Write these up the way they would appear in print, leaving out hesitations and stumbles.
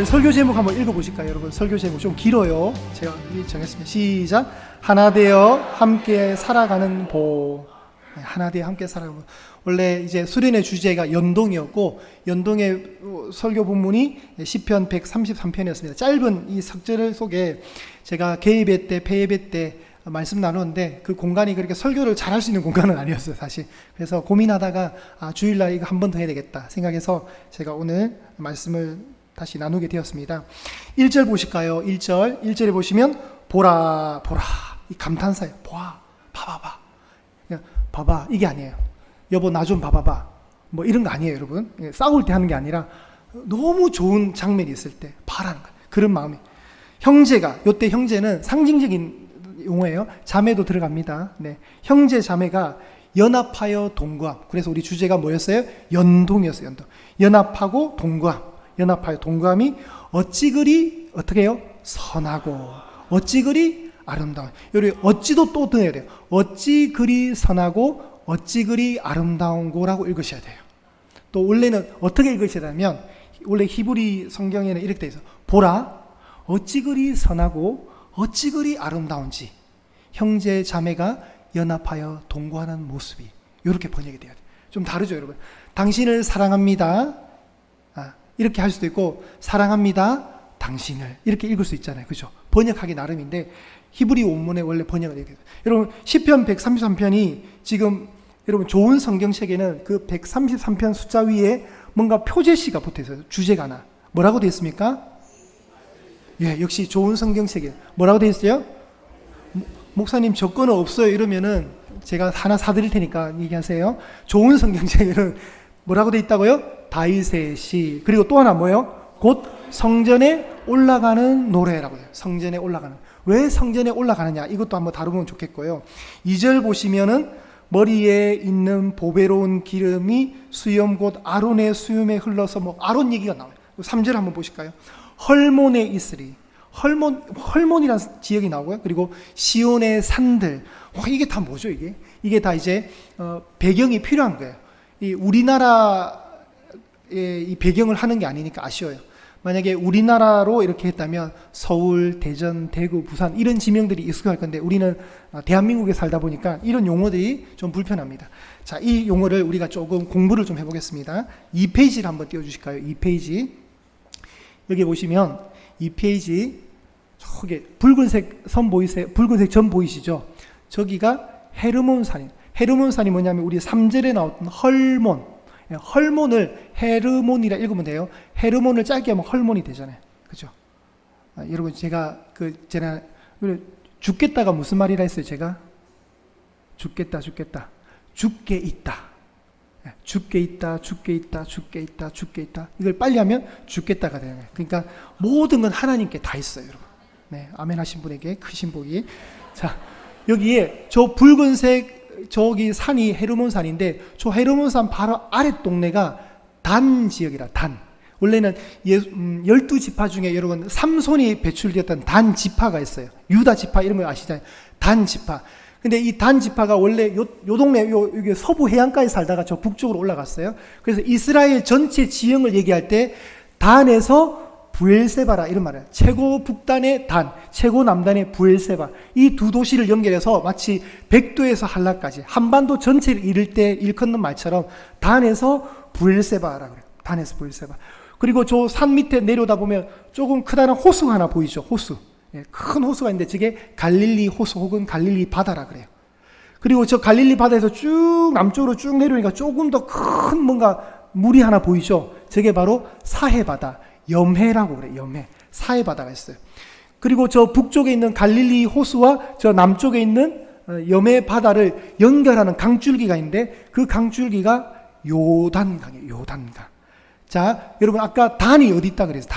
오늘 설교 제목 한번 읽어보실까요? 여러분, 설교 제목 좀 길어요. 제가 정했습니다. 시작. 하나 되어 함께 살아가는 보. 하나 되어 함께 살아가는 보. 원래 이제 수련의 주제가 연동이었고, 연동의 설교 본문이 시편 133편이었습니다. 짧은 이 석절 속에 제가 개예배 때, 폐예배 때 말씀 나누는데 그 공간이 그렇게 설교를 잘할 수 있는 공간은 아니었어요, 사실. 그래서 고민하다가 주일날 이거 한 번 더 해야 되겠다 생각해서 제가 오늘 말씀을 다시 나누게 되었습니다. 1절 보실까요? 1절에 보시면 보라 보라, 이 감탄사예요. 봐봐 그냥 봐봐, 이게 아니에요. 여보 나 좀 봐봐봐, 뭐 이런 거 아니에요, 여러분. 싸울 때 하는 게 아니라 너무 좋은 장면이 있을 때 봐라는 거예요. 그런 마음이. 형제가, 요때 형제는 상징적인 용어예요. 자매도 들어갑니다. 네. 형제 자매가 연합하여 동거함. 그래서 우리 주제가 뭐였어요? 연동이었어요. 연동. 연합하고 동거함. 연합하여 동거함이 어찌 그리 어떻게 해요? 선하고 어찌 그리 아름다워. 여기 어찌도 또 넣어야 돼요. 어찌 그리 선하고 어찌 그리 아름다운 거라고 읽으셔야 돼요. 또 원래는 어떻게 읽으셔야 되냐면, 원래 히브리 성경에는 이렇게 돼 있어요. 보라 어찌 그리 선하고 어찌 그리 아름다운지 형제 자매가 연합하여 동거하는 모습이, 이렇게 번역이 돼야 돼요. 좀 다르죠, 여러분. 당신을 사랑합니다, 이렇게 할 수도 있고, 사랑합니다 당신을, 이렇게 읽을 수 있잖아요. 그죠? 번역하기 나름인데 히브리 원문의 원래 번역은 이렇게 돼요. 여러분, 시편 133편이 지금 여러분 좋은 성경책에는 그 133편 숫자 위에 뭔가 표제시가 붙어 있어요. 주제가 하나. 뭐라고 되어 있습니까? 예, 역시 좋은 성경책에 뭐라고 되어 있어요? 목사님 저 거는 없어요 이러면은 제가 하나 사드릴 테니까 얘기하세요. 좋은 성경책에는 뭐라고 되어 있다고요? 다윗의 시, 그리고 또 하나 뭐예요? 곧 성전에 올라가는 노래라고 해요. 성전에 올라가는. 왜 성전에 올라가느냐, 이것도 한번 다루면 좋겠고요. 2절 보시면은 머리에 있는 보배로운 기름이 수염 곧 아론의 수염에 흘러서, 뭐 아론 얘기가 나와요. 3절 한번 보실까요? 헐몬에 있으리. 헐몬이라는 지역이 나오고요. 그리고 시온의 산들. 이게 다 뭐죠, 이게? 이게 다 이제 배경이 필요한 거예요. 이 우리나라의 이 배경을 하는 게 아니니까 아쉬워요. 만약에 우리나라로 이렇게 했다면 서울, 대전, 대구, 부산 이런 지명들이 익숙할 건데, 우리는 대한민국에 살다 보니까 이런 용어들이 좀 불편합니다. 자, 이 용어를 우리가 조금 공부를 좀 해보겠습니다. 2페이지를 한번 띄워주실까요? 2페이지. 여기 보시면 2페이지 저기 붉은색 선 보이세요? 붉은색 점 보이시죠? 저기가 헤르몬산이. 헤르몬산이 뭐냐면 우리 3절에 나왔던 헐몬. 헐몬을 헤르몬이라 읽으면 돼요. 헤르몬을 짧게 하면 헐몬이 되잖아요. 그죠? 여러분, 제가 죽겠다가 무슨 말이라 했어요, 제가? 죽겠다. 죽게 있다. 이걸 빨리 하면 죽겠다가 되는 거예요. 그러니까 모든 건 하나님께 다 있어요, 여러분. 네, 아멘 하신 분에게 크신 복이. 자, 여기에 저 붉은색 저기 산이 헤르몬산인데, 저 헤르몬산 바로 아래 동네가 단 지역이라. 단. 원래는 12지파 중에 여러분 삼손이 배출되었던 단 지파가 있어요. 유다 지파 이런 거 아시잖아요. 단 지파. 근데 이 단 지파가 원래 요 동네 여기 서부 해안가에 살다가 저 북쪽으로 올라갔어요. 그래서 이스라엘 전체 지형을 얘기할 때 단에서 부엘세바라 이런 말이에요. 최고 북단의 단, 최고 남단의 부엘세바. 이 두 도시를 연결해서 마치 백도에서 한라까지 한반도 전체를 일컫는 말처럼 단에서 부엘세바라 그래요. 단에서 부엘세바. 그리고 저 산 밑에 내려다 보면 조금 크다는 호수가 하나 보이죠. 호수. 예, 큰 호수가 있는데 저게 갈릴리 호수 혹은 갈릴리 바다라 그래요. 그리고 저 갈릴리 바다에서 쭉 남쪽으로 쭉 내려오니까 조금 더 큰 뭔가 물이 하나 보이죠. 저게 바로 사해바다. 염해라고 그래요. 염해. 사해바다가 있어요. 그리고 저 북쪽에 있는 갈릴리 호수와 저 남쪽에 있는 염해 바다를 연결하는 강줄기가 있는데, 그 강줄기가 요단강이에요. 요단강. 자, 여러분 아까 단이 어디 있다 그래서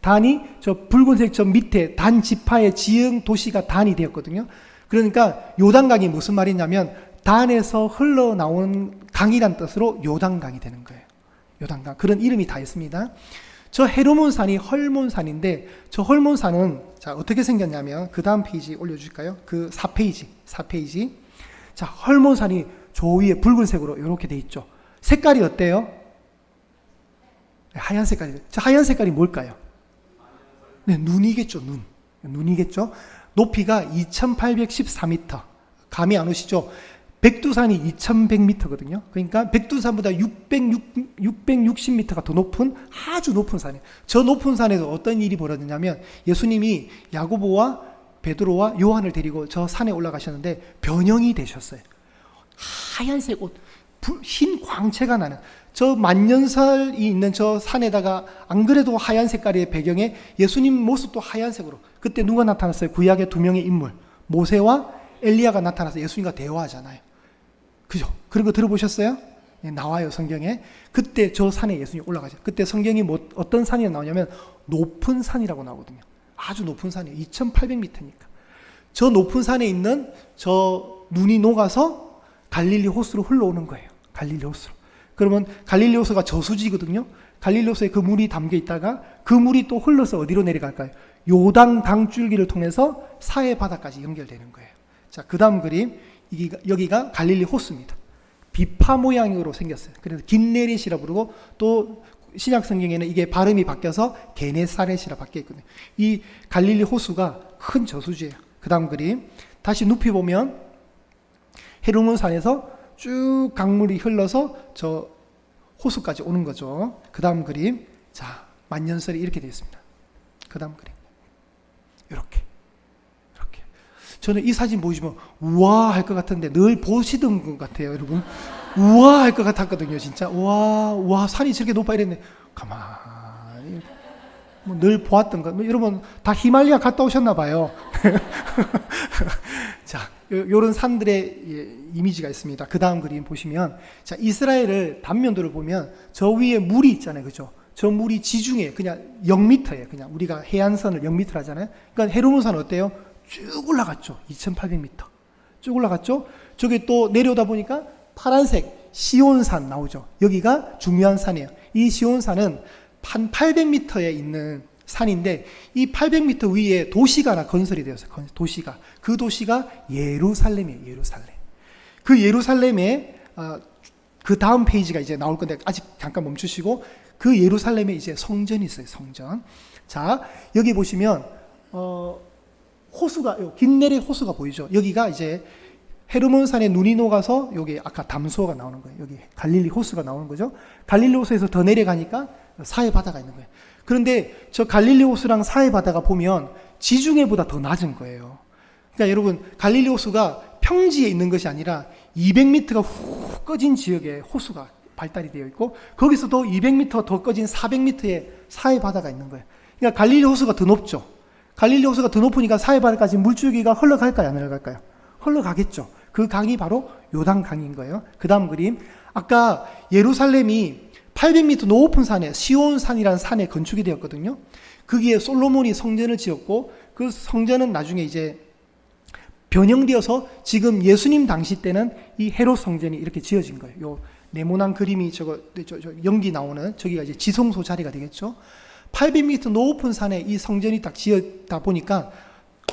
단이 저 붉은색 저 밑에 단 지파의 지형 도시가 단이 되었거든요. 그러니까 요단강이 무슨 말이냐면 단에서 흘러나오는 강이란 뜻으로 요단강이 되는 거예요. 요단강. 그런 이름이 다 있습니다. 저 헤르몬산이 헐몬산인데, 저 헐몬산은 자 어떻게 생겼냐면, 그 다음 페이지 올려주실까요? 그 4페이지. 자, 헐몬산이 저 위에 붉은색으로 이렇게 돼 있죠. 색깔이 어때요? 하얀 색깔이에요. 저 하얀 색깔이 뭘까요? 네, 눈이겠죠, 눈. 눈이겠죠. 높이가 2814m. 감이 안 오시죠? 백두산이 2100m거든요. 그러니까 백두산보다 660m가 더 높은 아주 높은 산이에요. 저 높은 산에서 어떤 일이 벌어졌냐면 예수님이 야고보와 베드로와 요한을 데리고 저 산에 올라가셨는데 변형이 되셨어요. 하얀색 옷, 흰 광채가 나는 저 만년설이 있는 저 산에다가 안 그래도 하얀 색깔의 배경에 예수님 모습도 하얀색으로. 그때 누가 나타났어요? 구약의 두 명의 인물 모세와 엘리야가 나타나서 예수님과 대화하잖아요. 그죠? 그런 거 들어보셨어요? 네, 나와요, 성경에. 그때 저 산에 예수님이 올라가죠. 그때 성경이 어떤 산이 나오냐면 높은 산이라고 나오거든요. 아주 높은 산이에요. 2800m니까. 저 높은 산에 있는 저 눈이 녹아서 갈릴리 호수로 흘러오는 거예요. 갈릴리 호수로. 그러면 갈릴리 호수가 저수지거든요. 갈릴리 호수에 그 물이 담겨 있다가 그 물이 또 흘러서 어디로 내려갈까요? 요단 강줄기를 통해서 사해 바다까지 연결되는 거예요. 자, 그 다음 그림. 여기가 갈릴리 호수입니다. 비파 모양으로 생겼어요. 그래서 긴네릿이라 부르고 또 신약 성경에는 이게 발음이 바뀌어서 게네사렛이라 바뀌어 있거든요. 이 갈릴리 호수가 큰 저수지예요. 그 다음 그림. 다시 눕히 보면 헤르몬 산에서 쭉 강물이 흘러서 저 호수까지 오는 거죠. 그 다음 그림. 자, 만년설이 이렇게 되어 있습니다. 그 다음 그림. 이렇게. 저는 이 사진 보시면 우와 할 것 같은데 늘 보시던 것 같아요, 여러분. 우와 할 것 같았거든요, 진짜. 우와 산이 저렇게 높아 이랬네. 가만히 뭐 늘 보았던 거. 뭐 여러분 다 히말리아 갔다 오셨나 봐요. 자, 요런 산들의 이미지가 있습니다. 그 다음 그림 보시면 자, 이스라엘을 단면도를 보면 저 위에 물이 있잖아요, 그죠? 저 물이 지중해 그냥 0m예요. 그냥 우리가 해안선을 0m 하잖아요. 그러니까 헤르몬산 어때요? 쭉 올라갔죠. 2800m. 쭉 올라갔죠. 저기 또 내려오다 보니까 파란색 시온산 나오죠. 여기가 중요한 산이에요. 이 시온산은 한 800m에 있는 산인데 이 800m 위에 도시가 하나 건설이 되었어요. 도시가. 그 도시가 예루살렘이에요. 예루살렘. 그 예루살렘에 그 다음 페이지가 이제 나올 건데 아직 잠깐 멈추시고 그 예루살렘에 이제 성전이 있어요. 성전. 자, 여기 보시면 호수가, 긴네릿 호수가 보이죠? 여기가 이제 헤르몬산에 눈이 녹아서 여기 아까 담소가 나오는 거예요. 여기 갈릴리 호수가 나오는 거죠. 갈릴리 호수에서 더 내려가니까 사해 바다가 있는 거예요. 그런데 저 갈릴리 호수랑 사해 바다가 보면 지중해보다 더 낮은 거예요. 그러니까 여러분 갈릴리 호수가 평지에 있는 것이 아니라 200m가 훅 꺼진 지역에 호수가 발달이 되어 있고 거기서 또 200m 더 꺼진 400m의 사해 바다가 있는 거예요. 그러니까 갈릴리 호수가 더 높죠. 갈릴리 호수가 더 높으니까 사해 바다까지 물줄기가 흘러갈까요? 안 흘러갈까요? 흘러가겠죠. 그 강이 바로 요단 강인 거예요. 그 다음 그림. 아까 예루살렘이 800m 높은 산에 시온산이라는 산에 건축이 되었거든요. 거기에 솔로몬이 성전을 지었고 그 성전은 나중에 이제 변형되어서 지금 예수님 당시 때는 이 헤롯 성전이 이렇게 지어진 거예요. 요 네모난 그림이 저 연기 나오는 저기가 이제 지성소 자리가 되겠죠. 800m 높은 산에 이 성전이 딱 지었다 보니까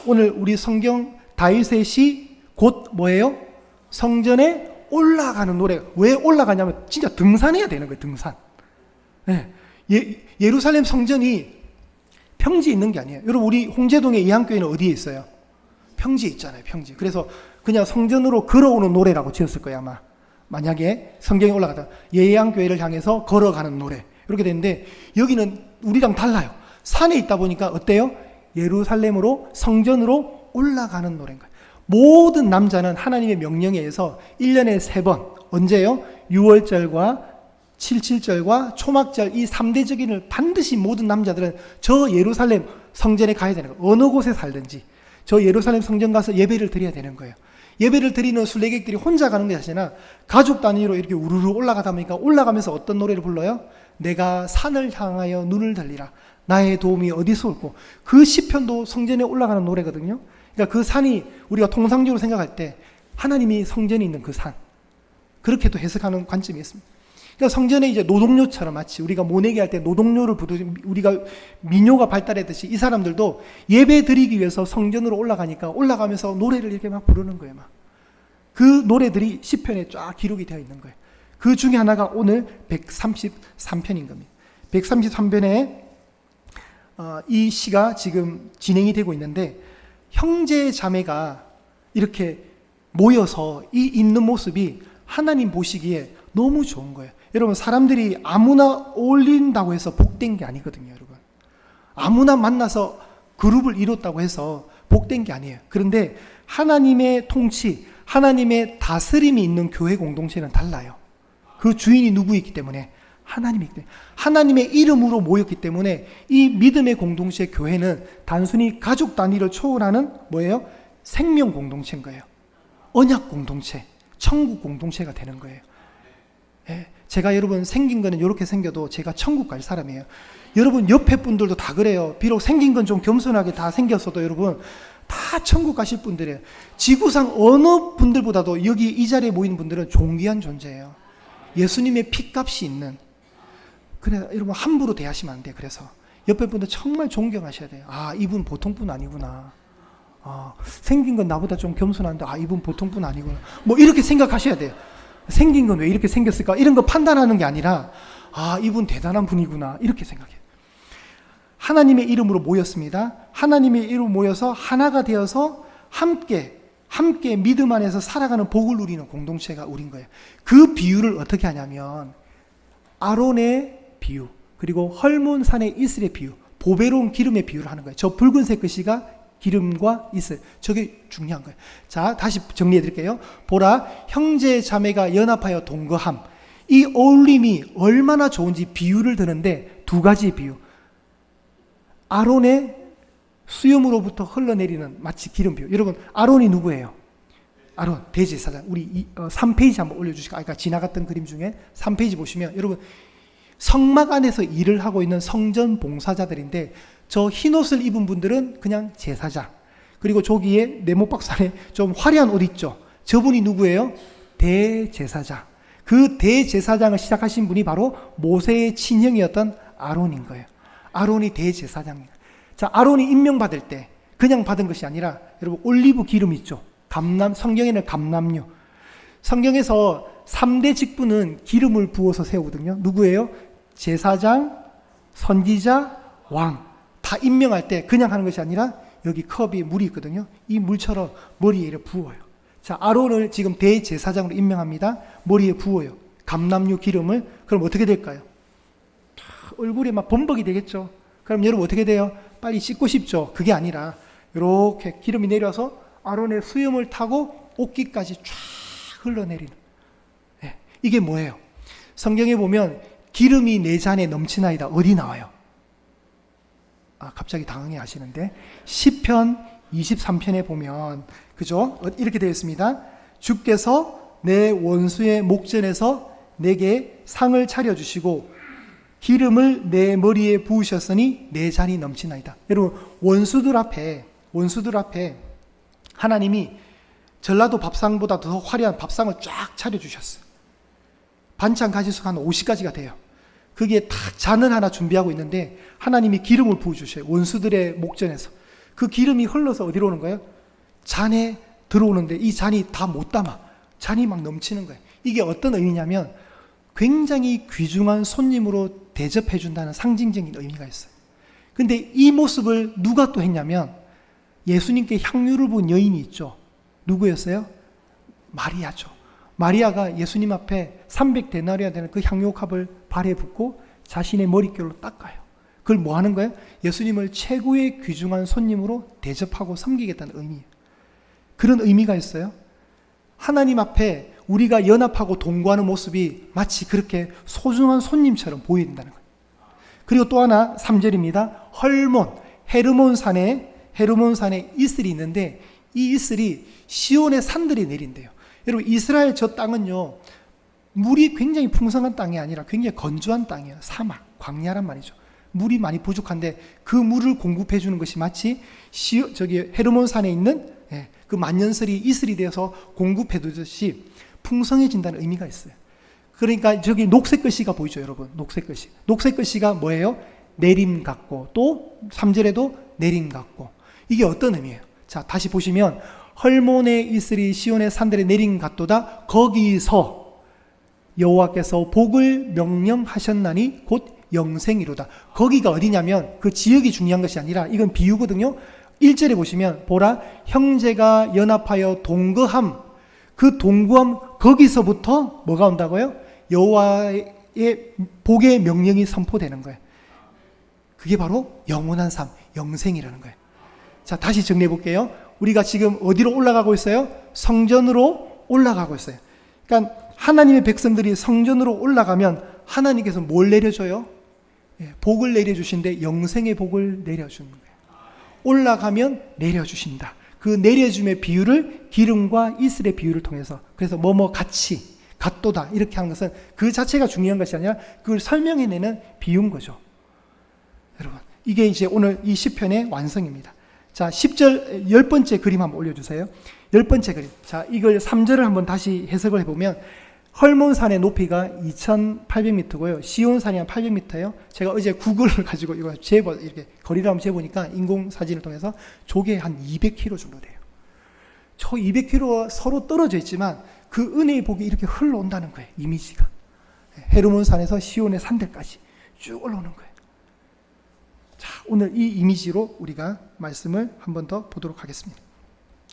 오늘 우리 성경 다윗의 시 곧 뭐예요? 성전에 올라가는 노래가 왜 올라가냐면 진짜 등산해야 되는 거예요. 등산. 네. 예루살렘 성전이 평지에 있는 게 아니에요. 여러분 우리 홍제동의 이한교회는 어디에 있어요? 평지에 있잖아요. 평지. 그래서 그냥 성전으로 걸어오는 노래라고 지었을 거예요. 아마 만약에 성경에 올라가다 예양교회를 향해서 걸어가는 노래 이렇게 되는데 여기는 우리랑 달라요. 산에 있다 보니까 어때요? 예루살렘으로 성전으로 올라가는 노래인 거예요. 모든 남자는 하나님의 명령에 의해서 1년에 3번 언제요? 6월절과 77절과 초막절 이 3대적인을 반드시 모든 남자들은 저 예루살렘 성전에 가야 되는 거예요. 어느 곳에 살든지 저 예루살렘 성전 가서 예배를 드려야 되는 거예요. 예배를 드리는 순례객들이 혼자 가는 게 아니라 가족 단위로 이렇게 우르르 올라가다 보니까 올라가면서 어떤 노래를 불러요? 내가 산을 향하여 눈을 들리라. 나의 도움이 어디서 올고. 그 시편도 성전에 올라가는 노래거든요. 그러니까 그 산이 우리가 통상적으로 생각할 때 하나님이 성전에 있는 그 산. 그렇게도 해석하는 관점이 있습니다. 그러니까 성전에 이제 노동요처럼 마치 우리가 모내기 할 때 노동요를 부르는 우리가 민요가 발달했듯이 이 사람들도 예배 드리기 위해서 성전으로 올라가니까 올라가면서 노래를 이렇게 막 부르는 거예요. 막. 그 노래들이 시편에 쫙 기록이 되어 있는 거예요. 그 중에 하나가 오늘 133편인 겁니다. 133편에 이 시가 지금 진행이 되고 있는데 형제 자매가 이렇게 모여서 이 있는 모습이 하나님 보시기에 너무 좋은 거예요. 여러분, 사람들이 아무나 어울린다고 해서 복된 게 아니거든요, 여러분. 아무나 만나서 그룹을 이뤘다고 해서 복된 게 아니에요. 그런데 하나님의 통치, 하나님의 다스림이 있는 교회 공동체는 달라요. 그 주인이 누구이기 때문에 하나님이기 때문에, 하나님의 이름으로 모였기 때문에 이 믿음의 공동체 교회는 단순히 가족 단위를 초월하는 뭐예요? 생명 공동체인 거예요. 언약 공동체, 천국 공동체가 되는 거예요. 예, 제가 여러분 생긴 거는 이렇게 생겨도 제가 천국 갈 사람이에요. 여러분 옆에 분들도 다 그래요. 비록 생긴 건 좀 겸손하게 다 생겼어도 여러분 다 천국 가실 분들이에요. 지구상 어느 분들보다도 여기 이 자리에 모이는 분들은 존귀한 존재예요. 예수님의 피값이 있는. 그래, 여러분 함부로 대하시면 안 돼요. 그래서 옆에 분들 정말 존경하셔야 돼요. 아, 이분 보통 분 아니구나. 아, 생긴 건 나보다 좀 겸손한데 아, 이분 보통 분 아니구나. 뭐 이렇게 생각하셔야 돼요. 생긴 건 왜 이렇게 생겼을까? 이런 거 판단하는 게 아니라 아, 이분 대단한 분이구나. 이렇게 생각해요. 하나님의 이름으로 모였습니다. 하나님의 이름으로 모여서 하나가 되어서 함께 믿음 안에서 살아가는 복을 누리는 공동체가 우린 거예요. 그 비유를 어떻게 하냐면 아론의 비유, 그리고 헐몬산의 이슬의 비유, 보배로운 기름의 비유를 하는 거예요. 저 붉은색 글씨가 기름과 이슬, 저게 중요한 거예요. 자, 다시 정리해 드릴게요. 보라, 형제 자매가 연합하여 동거함. 이 어울림이 얼마나 좋은지 비유를 드는데 두 가지 비유. 아론의 수염으로부터 흘러내리는 마치 기름 비유. 여러분, 아론이 누구예요? 아론, 대제사장. 우리 3페이지 한번 올려주시고, 아까 지나갔던 그림 중에 3페이지 보시면, 여러분, 성막 안에서 일을 하고 있는 성전 봉사자들인데, 저 흰옷을 입은 분들은 그냥 제사장. 그리고 저기에 네모박스 안에 좀 화려한 옷 있죠? 저분이 누구예요? 대제사장. 그 대제사장을 시작하신 분이 바로 모세의 친형이었던 아론인 거예요. 아론이 대제사장이에요. 자, 아론이 임명받을 때 그냥 받은 것이 아니라 여러분 올리브 기름 있죠? 성경에는 감람류. 성경에서 3대 직분은 기름을 부어서 세우거든요. 누구예요? 제사장, 선지자, 왕. 다 임명할 때 그냥 하는 것이 아니라 여기 컵이 물이 있거든요. 이 물처럼 머리에 이렇게 부어요. 자, 아론을 지금 대제사장으로 임명합니다. 머리에 부어요. 감람류 기름을. 그럼 어떻게 될까요? 얼굴에 막 범벅이 되겠죠. 그럼 여러분 어떻게 돼요? 빨리 씻고 싶죠? 그게 아니라 이렇게 기름이 내려서 아론의 수염을 타고 옷깃까지 쫙 흘러내리는. 네. 이게 뭐예요? 성경에 보면 기름이 내 잔에 넘치나이다. 어디 나와요? 아, 갑자기 당황해 하시는데 시편 23편에 보면 그죠? 이렇게 되어 있습니다. 주께서 내 원수의 목전에서 내게 상을 차려주시고 기름을 내 머리에 부으셨으니 내 잔이 넘치나이다. 여러분, 원수들 앞에 하나님이 전라도 밥상보다 더 화려한 밥상을 쫙 차려주셨어요. 반찬 가지수가 한 50가지가 돼요. 거기에 딱 잔을 하나 준비하고 있는데 하나님이 기름을 부어주셔요. 원수들의 목전에서. 그 기름이 흘러서 어디로 오는 거예요? 잔에 들어오는데 이 잔이 다 못 담아. 잔이 막 넘치는 거예요. 이게 어떤 의미냐면 굉장히 귀중한 손님으로 대접해 준다는 상징적인 의미가 있어요. 근데 이 모습을 누가 또 했냐면 예수님께 향유를 부은 여인이 있죠. 누구였어요? 마리아죠. 마리아가 예수님 앞에 300데나리아 되는 그 향유컵을 발에 붓고 자신의 머릿결로 닦아요. 그걸 뭐 하는 거예요? 예수님을 최고의 귀중한 손님으로 대접하고 섬기겠다는 의미예요. 그런 의미가 있어요. 하나님 앞에 우리가 연합하고 동거하는 모습이 마치 그렇게 소중한 손님처럼 보인다는 거예요. 그리고 또 하나 3절입니다. 헤르몬산에 이슬이 있는데 이 이슬이 시온의 산들이 내린대요. 여러분, 이스라엘 저 땅은요, 물이 굉장히 풍성한 땅이 아니라 굉장히 건조한 땅이에요. 사막, 광야란 말이죠. 물이 많이 부족한데 그 물을 공급해 주는 것이 마치 헤르몬산에 있는 그 만년설이 이슬이 되어서 공급해 두듯이 풍성해진다는 의미가 있어요. 그러니까 저기 녹색 글씨가 보이죠, 여러분? 녹색 글씨. 녹색 글씨가 뭐예요? 내림 같고, 또 3절에도 내림 같고. 이게 어떤 의미예요? 자, 다시 보시면 헐몬의 이슬이 시온의 산들에 내림 같도다. 거기서 여호와께서 복을 명령하셨나니 곧 영생이로다. 거기가 어디냐면 그 지역이 중요한 것이 아니라 이건 비유거든요. 1절에 보시면 보라 형제가 연합하여 동거함. 그 동거함 거기서부터 뭐가 온다고요? 여호와의 복의 명령이 선포되는 거예요. 그게 바로 영원한 삶, 영생이라는 거예요. 자, 다시 정리해 볼게요. 우리가 지금 어디로 올라가고 있어요? 성전으로 올라가고 있어요. 그러니까 하나님의 백성들이 성전으로 올라가면 하나님께서 뭘 내려줘요? 복을 내려주신데 영생의 복을 내려주는 거예요. 올라가면 내려주신다. 그 내려줌의 비유를 기름과 이슬의 비유를 통해서, 그래서 뭐뭐 같이 같도다 이렇게 하는 것은 그 자체가 중요한 것이 아니라 그걸 설명해내는 비유인 거죠. 여러분, 이게 이제 오늘 이 시편의 완성입니다. 자, 10절 10번째 그림 한번 올려주세요. 10번째 그림. 자, 이걸 3절을 한번 다시 해석을 해보면 헐몬산의 높이가 2,800m고요. 시온산이 한 800m예요. 제가 어제 구글을 가지고 이거 이렇게 거리를 한번 재보니까 인공사진을 통해서 저게 한 200km 정도 돼요. 저 200km 서로 떨어져 있지만 그 은혜의 복이 이렇게 흘러온다는 거예요. 이미지가. 헤르몬산에서 시온의 산들까지 쭉 올라오는 거예요. 자, 오늘 이 이미지로 우리가 말씀을 한 번 더 보도록 하겠습니다.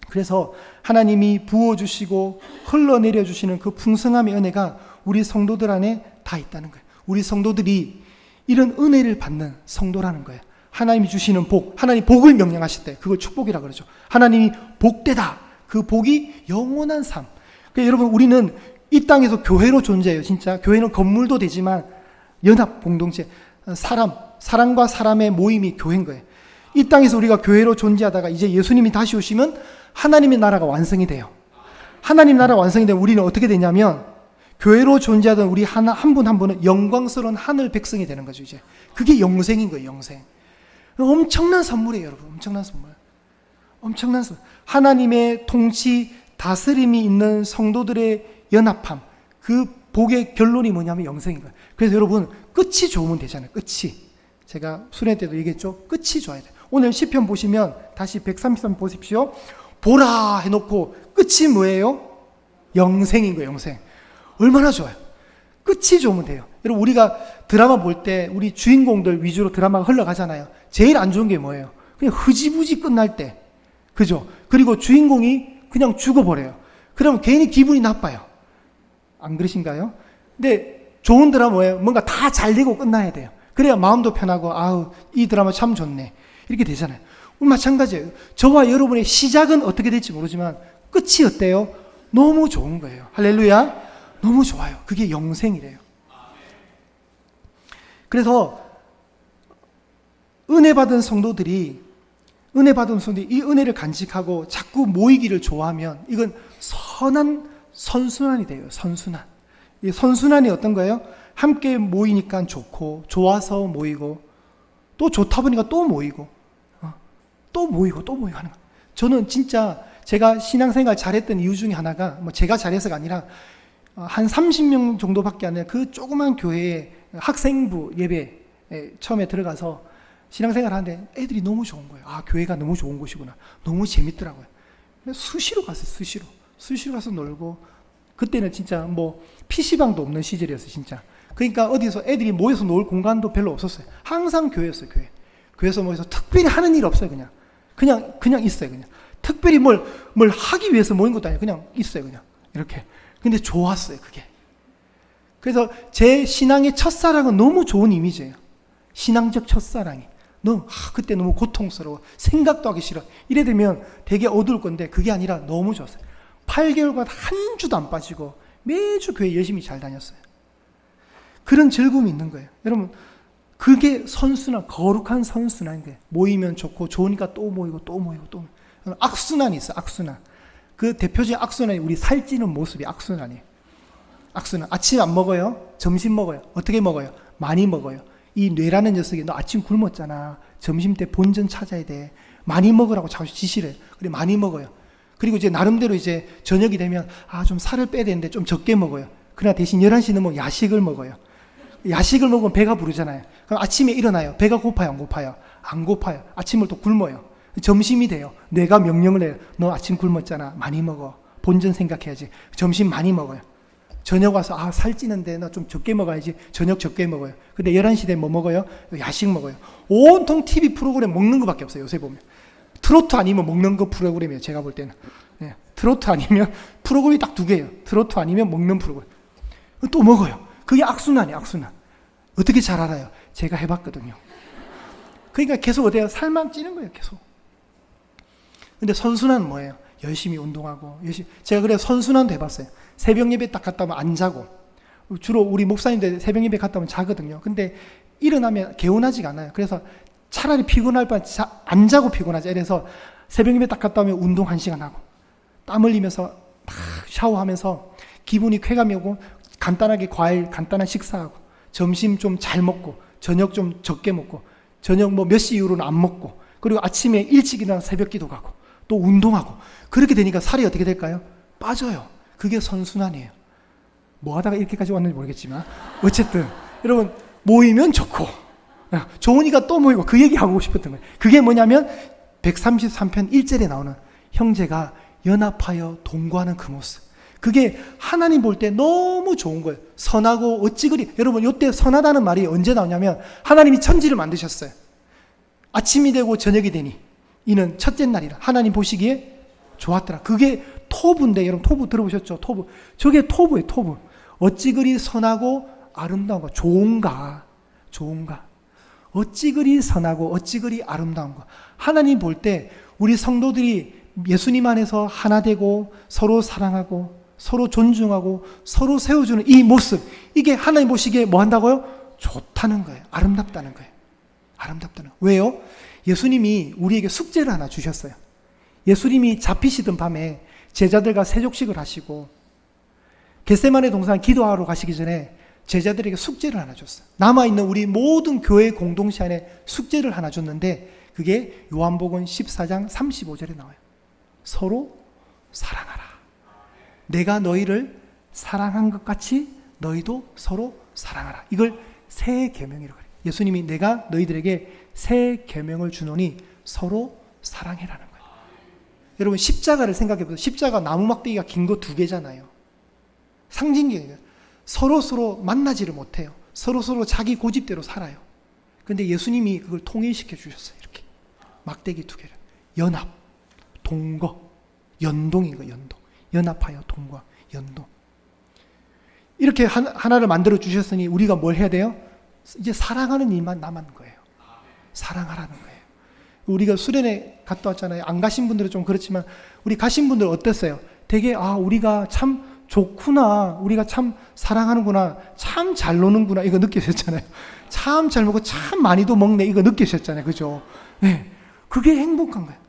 그래서 하나님이 부어주시고 흘러내려주시는 그 풍성함의 은혜가 우리 성도들 안에 다 있다는 거예요. 우리 성도들이 이런 은혜를 받는 성도라는 거예요. 하나님이 주시는 복, 하나님 복을 명령하실 때 그걸 축복이라 그러죠. 하나님이 복되다. 그 복이 영원한 삶. 그러니까 여러분, 우리는 이 땅에서 교회로 존재해요. 진짜 교회는 건물도 되지만 연합 공동체, 사람과 사람의 모임이 교회인 거예요. 이 땅에서 우리가 교회로 존재하다가 이제 예수님이 다시 오시면 하나님의 나라가 완성이 돼요. 하나님 나라가 완성이 되면 우리는 어떻게 되냐면 교회로 존재하던 우리 한 분 한 분은 영광스러운 하늘 백성이 되는 거죠. 이제 그게 영생인 거예요. 영생. 엄청난 선물이에요, 여러분. 엄청난 선물. 엄청난 선물. 하나님의 통치, 다스림이 있는 성도들의 연합함. 그 복의 결론이 뭐냐면 영생인 거예요. 그래서 여러분, 끝이 좋으면 되잖아요. 끝이. 제가 수련 때도 얘기했죠. 끝이 좋아야 돼요. 오늘 시편 보시면 다시 133 보십시오. 보라 해놓고 끝이 뭐예요? 영생인 거예요. 영생. 얼마나 좋아요. 끝이 좋으면 돼요. 여러분, 우리가 드라마 볼 때 우리 주인공들 위주로 드라마가 흘러가잖아요. 제일 안 좋은 게 뭐예요? 그냥 흐지부지 끝날 때. 그죠? 그리고 주인공이 그냥 죽어버려요. 그러면 괜히 기분이 나빠요. 안 그러신가요? 근데 좋은 드라마 뭐예요? 뭔가 다 잘 되고 끝나야 돼요. 그래야 마음도 편하고, 아우, 이 드라마 참 좋네. 이렇게 되잖아요. 마찬가지예요. 저와 여러분의 시작은 어떻게 될지 모르지만 끝이 어때요? 너무 좋은 거예요. 할렐루야. 너무 좋아요. 그게 영생이래요. 그래서 은혜 받은 성도들이 이 은혜를 간직하고 자꾸 모이기를 좋아하면 이건 선한 선순환이 돼요. 선순환. 이 선순환이 어떤 거예요? 함께 모이니까 좋고, 좋아서 모이고, 또 좋다 보니까 또 모이고, 또 모이고 하는 거예요. 저는 진짜 제가 신앙생활 잘했던 이유 중에 하나가, 제가 잘해서가 아니라, 한 30명 정도밖에 안 돼요. 그 조그만 교회에 학생부 예배에 처음에 들어가서 신앙생활 하는데 애들이 너무 좋은 거예요. 아, 교회가 너무 좋은 곳이구나. 너무 재밌더라고요. 수시로 갔어요. 수시로 가서 놀고, 그때는 진짜 PC방도 없는 시절이었어요. 진짜. 그러니까 어디서 애들이 모여서 놀 공간도 별로 없었어요. 항상 교회였어요. 교회에서 모여서 특별히 하는 일 없어요. 그냥 있어요. 그냥 특별히 뭘 하기 위해서 모인 것도 아니에요. 그냥 있어요. 그냥 이렇게. 근데 좋았어요. 그게. 그래서 제 신앙의 첫사랑은 너무 좋은 이미지예요. 신앙적 첫사랑이. 그때 너무 고통스러워. 생각도 하기 싫어. 이래 되면 되게 어두울 건데 그게 아니라 너무 좋았어요. 8개월간 한 주도 안 빠지고 매주 교회 열심히 잘 다녔어요. 그런 즐거움이 있는 거예요. 여러분, 그게 선순환, 거룩한 선순환인 거예요. 모이면 좋고, 좋으니까 또 모이고. 악순환이 있어요. 악순환. 그 대표적인 악순환이 우리 살찌는 모습이 악순환이에요. 악순환. 아침 안 먹어요? 점심 먹어요? 어떻게 먹어요? 많이 먹어요. 이 뇌라는 녀석이 너 아침 굶었잖아. 점심 때 본전 찾아야 돼. 많이 먹으라고 자꾸 지시를 해요. 그래, 많이 먹어요. 그리고 이제 나름대로 이제 저녁이 되면 좀 살을 빼야 되는데 좀 적게 먹어요. 그러나 대신 11시 넘으면 야식을 먹어요. 야식을 먹으면 배가 부르잖아요. 그럼 아침에 일어나요. 배가 고파요? 안 고파요? 안 고파요. 아침을 또 굶어요. 점심이 돼요. 뇌가 명령을 해요. 너 아침 굶었잖아. 많이 먹어. 본전 생각해야지. 점심 많이 먹어요. 저녁 와서 살찌는데 나 좀 적게 먹어야지. 저녁 적게 먹어요. 근데 11시 되면 뭐 먹어요? 야식 먹어요. 온통 TV 프로그램 먹는 거밖에 없어요. 요새 보면. 트로트 아니면 먹는 거 프로그램이에요. 제가 볼 때는. 네. 트로트 아니면 프로그램이 딱 두 개예요. 트로트 아니면 먹는 프로그램. 또 먹어요. 그게 악순환이에요. 악순환. 어떻게 잘 알아요? 제가 해봤거든요. 그러니까 계속 어때요? 살만 찌는 거예요. 계속. 근데 선순환은 뭐예요? 열심히 운동하고 제가 그래서 선순환도 해봤어요. 새벽 예배 딱 갔다 오면 안 자고, 주로 우리 목사님들 새벽 예배 갔다 오면 자거든요. 근데 일어나면 개운하지가 않아요. 그래서 차라리 피곤할 바에 안 자고 피곤하지. 그래서 새벽 예배 딱 갔다 오면 운동 1시간 하고, 땀 흘리면서 막 샤워하면서 기분이 쾌감이 오고, 간단하게 과일 간단한 식사하고, 점심 좀 잘 먹고, 저녁 좀 적게 먹고, 저녁 뭐 몇 시 이후로는 안 먹고, 그리고 아침에 일찍 일어나 새벽 기도 가고, 또 운동하고. 그렇게 되니까 살이 어떻게 될까요? 빠져요. 그게 선순환이에요. 뭐 하다가 이렇게까지 왔는지 모르겠지만 어쨌든 여러분, 모이면 좋고 좋으니까 또 모이고, 그 얘기하고 싶었던 거예요. 그게 뭐냐면 133편 1절에 나오는 형제가 연합하여 동거하는 그 모습, 그게 하나님 볼 때 너무 좋은 거예요. 선하고 어찌 그리. 여러분, 이때 선하다는 말이 언제 나오냐면 하나님이 천지를 만드셨어요. 아침이 되고 저녁이 되니 이는 첫째 날이라 하나님 보시기에 좋았더라. 그게 토부인데, 여러분 토부 들어보셨죠? 토부. 저게 토부예요. 토부. 어찌 그리 선하고 아름다운가. 좋은가. 어찌 그리 선하고 어찌 그리 아름다운가. 하나님 볼 때 우리 성도들이 예수님 안에서 하나 되고 서로 사랑하고 서로 존중하고 서로 세워주는 이 모습, 이게 하나님 보시기에 뭐 한다고요? 좋다는 거예요. 아름답다는 거예요. 아름답다는 거예요. 왜요? 예수님이 우리에게 숙제를 하나 주셨어요. 예수님이 잡히시던 밤에 제자들과 세족식을 하시고 겟세마네 동산 기도하러 가시기 전에 제자들에게 숙제를 하나 줬어요. 남아있는 우리 모든 교회 공동체 안에 숙제를 하나 줬는데, 그게 요한복음 14장 35절에 나와요. 서로 사랑하라. 내가 너희를 사랑한 것 같이 너희도 서로 사랑하라. 이걸 새 계명이라고 해요. 예수님이 내가 너희들에게 새 계명을 주노니 서로 사랑해라는 거예요. 여러분, 십자가를 생각해 보세요. 십자가 나무 막대기가 긴 거 2개잖아요. 상징적이에요. 서로 만나지를 못해요. 서로 자기 고집대로 살아요. 근데 예수님이 그걸 통일시켜 주셨어요. 이렇게 막대기 2개를 연합, 동거, 연동인 거예요. 연동. 연합하여 동거, 연동. 이렇게 하나를 만들어 주셨으니 우리가 뭘 해야 돼요? 이제 사랑하는 일만 남은 거예요. 사랑하라는 거예요. 우리가 수련회 갔다 왔잖아요. 안 가신 분들은 좀 그렇지만 우리 가신 분들 어땠어요? 되게 우리가 참 좋구나, 우리가 참 사랑하는구나, 참 잘 노는구나, 이거 느끼셨잖아요. 참 잘 먹고 참 많이도 먹네, 이거 느끼셨잖아요. 그죠? 네, 그게 행복한 거예요.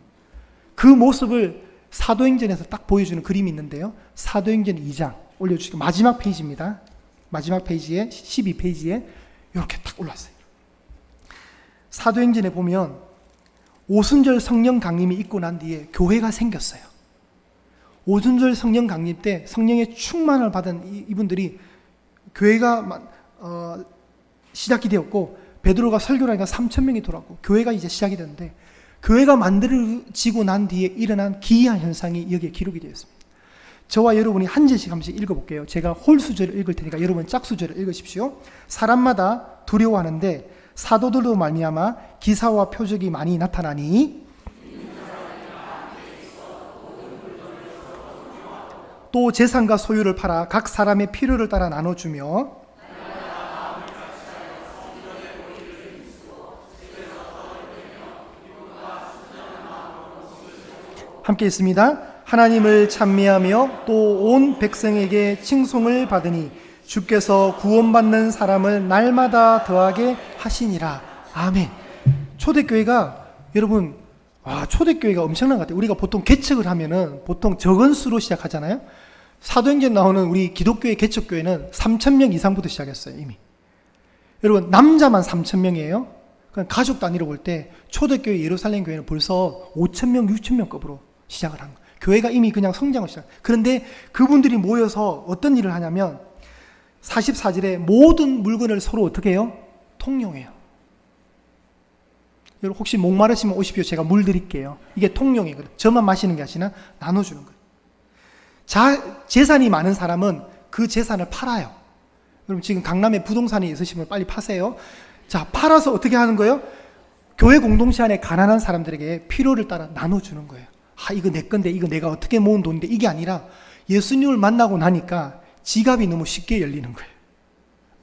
그 모습을 사도행전에서 딱 보여주는 그림이 있는데요. 사도행전 2장 올려주시고, 마지막 페이지입니다. 마지막 페이지에 12페이지에 이렇게 딱 올랐어요. 사도행전에 보면 오순절 성령 강림이 있고 난 뒤에 교회가 생겼어요. 오순절 성령 강림 때 성령의 충만을 받은 이분들이 교회가 시작이 되었고, 베드로가 설교를 하니까 3,000명이 돌아왔고 교회가 이제 시작이 됐는데, 교회가 만들어지고 난 뒤에 일어난 기이한 현상이 여기에 기록이 되어 있습니다. 저와 여러분이 한 절씩 한 번씩 읽어볼게요. 제가 홀 수절을 읽을 테니까 여러분 짝 수절을 읽으십시오. 사람마다 두려워하는데 사도들로 말미암아 기사와 표적이 많이 나타나니, 또 재산과 소유를 팔아 각 사람의 필요를 따라 나눠주며, 함께 있습니다. 하나님을 찬미하며 또 온 백성에게 칭송을 받으니 주께서 구원받는 사람을 날마다 더하게 하시니라. 아멘. 초대교회가, 여러분, 초대교회가 엄청난 것 같아요. 우리가 보통 개척을 하면은 보통 적은 수로 시작하잖아요. 사도행전 나오는 우리 기독교의 개척교회는 3,000명 이상부터 시작했어요, 이미. 여러분, 남자만 3,000명이에요. 그러니까 가족 단위로 볼 때 초대교회 예루살렘 교회는 벌써 5,000명, 6,000명 급으로 시작을 한 거예요. 교회가 이미 그냥 성장을 시작. 그런데 그분들이 모여서 어떤 일을 하냐면 44절에 모든 물건을 서로 어떻게 해요? 통용해요. 여러분, 혹시 목마르시면 오십시오. 제가 물 드릴게요. 이게 통용이거든요. 저만 마시는 게 아니라 나눠주는 거예요. 재산이 많은 사람은 그 재산을 팔아요. 여러분 지금 강남에 부동산이 있으시면 빨리 파세요. 자, 팔아서 어떻게 하는 거예요? 교회 공동체 안에 가난한 사람들에게 필요를 따라 나눠주는 거예요. 이거 내 건데, 이거 내가 어떻게 모은 돈인데, 이게 아니라 예수님을 만나고 나니까 지갑이 너무 쉽게 열리는 거예요.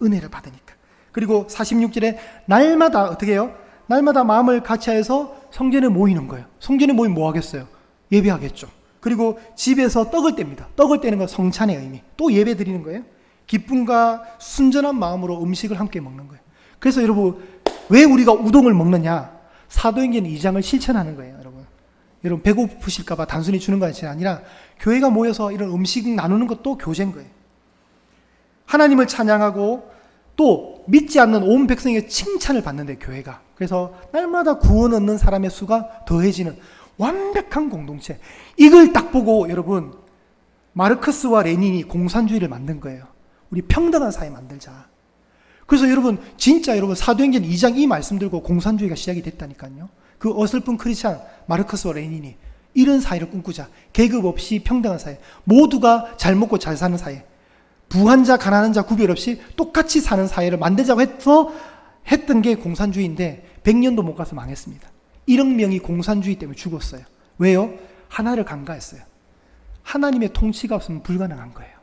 은혜를 받으니까. 그리고 46절에 날마다 어떻게 해요? 날마다 마음을 같이하여서 성전에 모이는 거예요. 성전에 모이면 뭐 하겠어요? 예배하겠죠. 그리고 집에서 떡을 뗍니다. 떡을 떼는 건 성찬의 의미. 또 예배 드리는 거예요. 기쁨과 순전한 마음으로 음식을 함께 먹는 거예요. 그래서 여러분, 왜 우리가 우동을 먹느냐? 사도행전 2장을 실천하는 거예요, 여러분. 여러분 배고프실까봐 단순히 주는 것이 아니라 교회가 모여서 이런 음식 나누는 것도 교제인 거예요. 하나님을 찬양하고 또 믿지 않는 온 백성의 칭찬을 받는데 교회가. 그래서 날마다 구원 얻는 사람의 수가 더해지는 완벽한 공동체. 이걸 딱 보고 여러분 마르크스와 레닌이 공산주의를 만든 거예요. 우리 평등한 사회 만들자. 그래서 여러분 진짜 여러분 사도행전 2장 이 말씀 들고 공산주의가 시작이 됐다니까요. 그 어설픈 크리스찬 마르크스와 레닌이 이런 사회를 꿈꾸자. 계급 없이 평등한 사회. 모두가 잘 먹고 잘 사는 사회. 부한 자 가난한 자 구별 없이 똑같이 사는 사회를 만들자고 해서 했던 게 공산주의인데 100년도 못 가서 망했습니다. 1억 명이 공산주의 때문에 죽었어요. 왜요? 하나를 간과했어요. 하나님의 통치가 없으면 불가능한 거예요.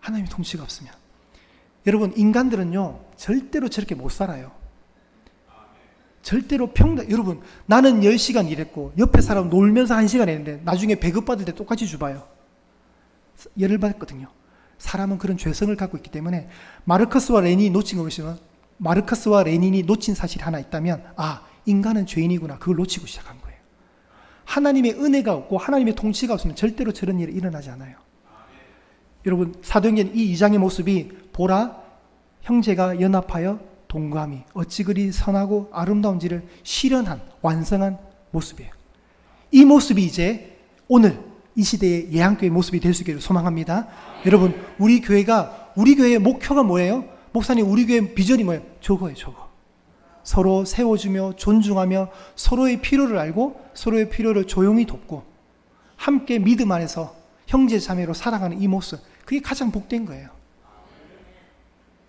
하나님의 통치가 없으면. 여러분 인간들은요 절대로 저렇게 못 살아요. 절대로 평등. 여러분 나는 10시간 일했고 옆에 사람 놀면서 1시간 했는데 나중에 배급받을 때 똑같이 줘봐요. 열을 받거든요. 사람은 그런 죄성을 갖고 있기 때문에 마르크스와 레닌이 놓친 것이면 마르크스와 레닌이 놓친 사실이 하나 있다면 인간은 죄인이구나. 그걸 놓치고 시작한 거예요. 하나님의 은혜가 없고 하나님의 통치가 없으면 절대로 저런 일이 일어나지 않아요. 여러분 사도행전 이 2장의 모습이 보라 형제가 연합하여 동감이 어찌 그리 선하고 아름다운지를 실현한 완성한 모습이에요. 이 모습이 이제 오늘 이 시대의 예한교회의 모습이 될 수 있기를 소망합니다. 여러분 우리 교회의 목표가 뭐예요? 목사님 우리 교회 비전이 뭐예요? 저거예요. 저거. 서로 세워주며 존중하며 서로의 필요를 알고 서로의 필요를 조용히 돕고 함께 믿음 안에서 형제 자매로 살아가는 이 모습, 그게 가장 복된 거예요.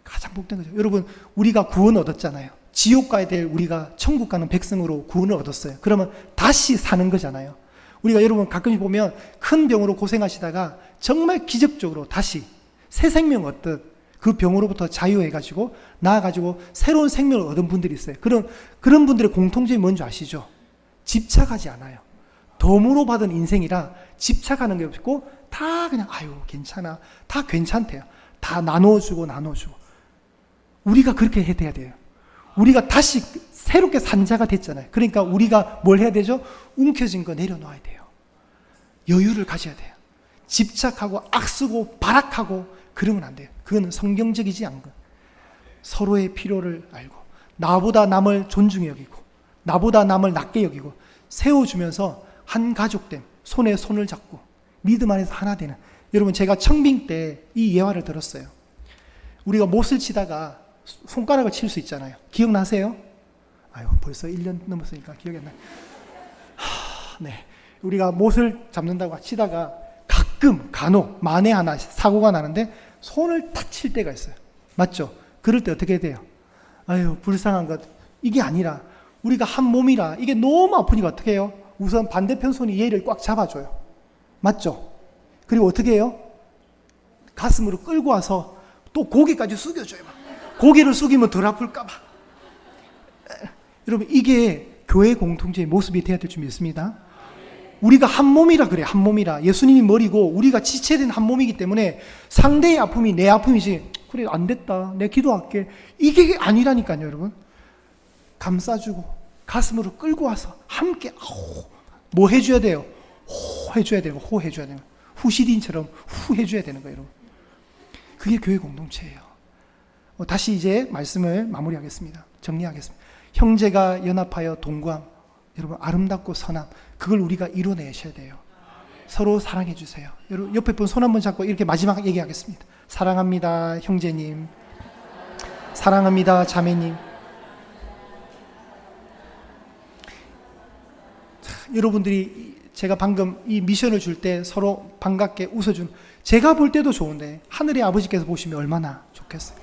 가장 복된 거죠. 여러분 우리가 구원 얻었잖아요. 지옥 가야 될 우리가 천국 가는 백성으로 구원을 얻었어요. 그러면 다시 사는 거잖아요. 우리가 여러분 가끔씩 보면 큰 병으로 고생하시다가 정말 기적적으로 다시 새 생명 얻듯 그 병으로부터 자유해가지고 나아가지고 새로운 생명을 얻은 분들이 있어요. 그런 분들의 공통점이 뭔지 아시죠? 집착하지 않아요. 덤으로 받은 인생이라 집착하는 게 없고 다 그냥 괜찮아. 다 괜찮대요. 다 나눠주고. 우리가 그렇게 해야 돼요. 우리가 다시 새롭게 산 자가 됐잖아요. 그러니까 우리가 뭘 해야 되죠? 움켜진 거 내려놓아야 돼요. 여유를 가져야 돼요. 집착하고 악쓰고 발악하고 그러면 안 돼요. 그건 성경적이지 않은 거. 서로의 필요를 알고 나보다 남을 존중히 여기고 나보다 남을 낮게 여기고 세워주면서 한 가족됨, 손에 손을 잡고 믿음 안에서 하나 되는. 여러분 제가 청빙 때 이 예화를 들었어요. 우리가 못을 치다가 손가락을 칠 수 있잖아요. 기억나세요? 벌써 1년 넘었으니까 기억이 안 나요. 네. 우리가 못을 잡는다고 치다가 간혹 만에 하나 사고가 나는데 손을 탁 칠 때가 있어요. 맞죠? 그럴 때 어떻게 돼요? 불쌍한 것. 이게 아니라 우리가 한 몸이라 이게 너무 아프니까 어떻게 해요? 우선 반대편 손이 얘를 꽉 잡아줘요. 맞죠? 그리고 어떻게 해요? 가슴으로 끌고 와서 또 고개까지 숙여줘요. 고개를 숙이면 덜 아플까봐. 여러분 이게 교회 공동체의 모습이 되어야 될 줄 믿습니다. 우리가 한 몸이라 그래. 한 몸이라. 예수님이 머리고 우리가 지체된 한 몸이기 때문에 상대의 아픔이 내 아픔이지. 그래 안 됐다. 내 기도할게. 이게 아니라니까요. 여러분. 감싸주고 가슴으로 끌고 와서 함께 뭐 해줘야 돼요? 호 해줘야 되고 호 해줘야 되고 후시딘처럼 후 해줘야 되는 거예요. 여러분. 그게 교회 공동체예요. 다시 이제 말씀을 마무리하겠습니다. 정리하겠습니다. 형제가 연합하여 동거함. 여러분 아름답고 선함. 그걸 우리가 이뤄내셔야 돼요. 서로 사랑해 주세요. 여러분 옆에 분 손 한번 잡고 이렇게 마지막 얘기하겠습니다. 사랑합니다 형제님. 사랑합니다 자매님. 여러분들이 제가 방금 이 미션을 줄 때 서로 반갑게 웃어준, 제가 볼 때도 좋은데 하늘의 아버지께서 보시면 얼마나 좋겠어요.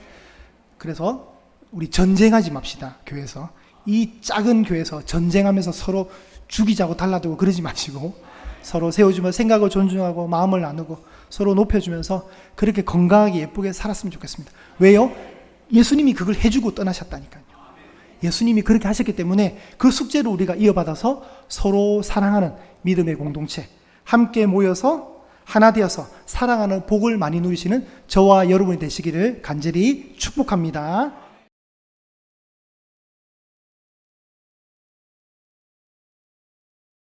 그래서 우리 전쟁하지 맙시다. 교회에서, 이 작은 교회에서 전쟁하면서 서로 죽이자고 달라들고 그러지 마시고, 서로 세워주며 생각을 존중하고 마음을 나누고 서로 높여주면서 그렇게 건강하게 예쁘게 살았으면 좋겠습니다. 왜요? 예수님이 그걸 해주고 떠나셨다니까요. 예수님이 그렇게 하셨기 때문에 그 숙제를 우리가 이어받아서 서로 사랑하는 믿음의 공동체, 함께 모여서 하나 되어서 사랑하는 복을 많이 누리시는 저와 여러분이 되시기를 간절히 축복합니다.